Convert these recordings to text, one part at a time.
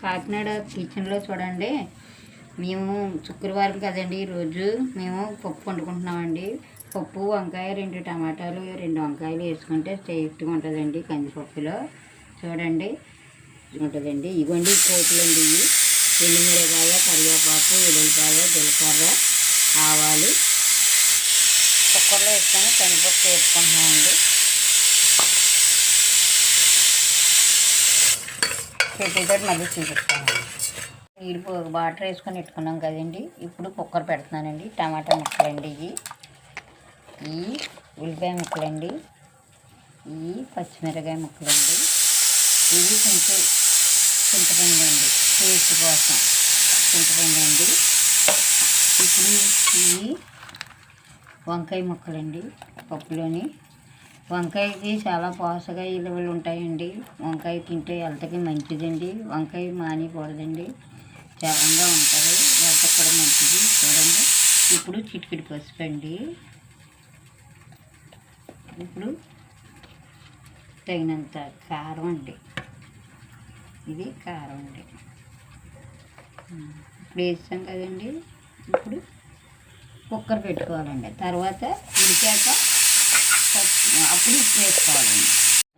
కాకినాడ కిచెన్లో చూడండి. మేము శుక్రవారం కదండి ఈరోజు మేము పప్పు వండుకుంటున్నామండి. పప్పు, వంకాయ, 2 టమాటాలు, 2 వంకాయలు వేసుకుంటే టేస్ట్గా ఉంటుందండి. కందిపప్పులో చూడండి ఉంటుందండి. ఇవ్వండి పోపులండి. ఇవి ఎండుమిరకాయ, కరివేపాకు, వెల్లుల్లిపాయ, జీలకర్ర, ఆవాలు కుక్కర్లో వేసుకొని కందిపప్పు వేసుకుంటున్నామండి. పెట్టేటట్టు మళ్ళీ చూపిస్తానండి. నీళ్ళు వాటర్ వేసుకొని పెట్టుకున్నాం కదండి. ఇప్పుడు కుక్కర్ పెడుతున్నానండి. టమాటా ముక్కలండి, ఈ ఉల్లిపాయ ముక్కలండి, ఈ పచ్చిమిరకాయ ముక్కలండి, ఇవి కొంచెం చింతపండు అండి, టేస్ట్ కోసం చింతపండు అండి. ఇప్పుడు ఈ వంకాయ ముక్కలండి. పప్పులోని వంకాయకి చాలా పోషక విలువలు ఉంటాయండి. వంకాయ తింటే హెల్త్కి మంచిదండి. వంకాయ మానేయకూడదండి, చలంగా ఉంటుంది, హెల్త్కి కూడా మంచిది. చూడండి ఇప్పుడు చిటికెడు పసుపు అండి. ఇప్పుడు తగినంత కారం అండి. ఇది కారం అండి. ఇప్పుడు వేసాం కదండి. ఇప్పుడు కుక్కర్ పెట్టుకోవాలండి. తర్వాత ఉడికాక అప్పుడు ఉప్పు వేసుకోవాలండి.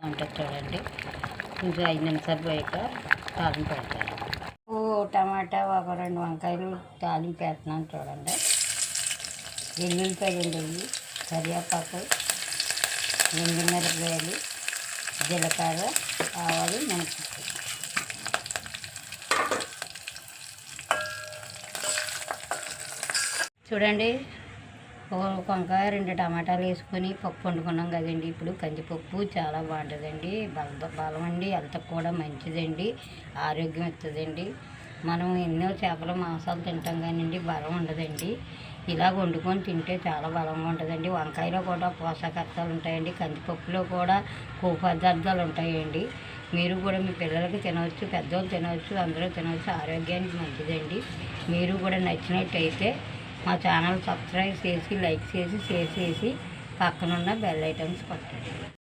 ఉంటుంది చూడండి. కొంచెం 5 నిమిషాలు పోయాక తాలింపు పెడతాను. టమాటా, ఒక 2 వంకాయలు తాలింపు పెడుతున్నాను చూడండి. వెల్లుల్లిపాయలు అండి, కరివేపాకు, ఎండుమిరపకాయలు, జీలకర్ర, ఆవాలు, మినపప్పు. చూడండి ఒక వంకాయ, 2 టమాటాలు వేసుకొని పప్పు వండుకున్నాం కదండి. ఇప్పుడు కందిపప్పు చాలా బాగుంటుందండి. బలం అండి, హెల్త్కి కూడా మంచిదండి, ఆరోగ్యం ఇస్తుందండి. మనం ఎన్నో చేపల మాంసాలు తింటాం కానివ్వండి, బలం ఉండదండి. ఇలా వండుకొని తింటే చాలా బలంగా ఉంటుందండి. వంకాయలో కూడా పోషకాలు ఉంటాయండి. కందిపప్పులో కూడా కొవ్వు పదార్థాలు ఉంటాయండి. మీరు కూడా మీ పిల్లలకి తినవచ్చు, పెద్దవాళ్ళు తినవచ్చు, అందరూ తినవచ్చు, ఆరోగ్యానికి మంచిదండి. మీరు కూడా నచ్చినట్టయితే మా ఛానల్ సబ్స్క్రైబ్ చేసి, లైక్ చేసి, షేర్ చేసి, పక్కనున్న బెల్ ఐటమ్స్ కొట్టండి.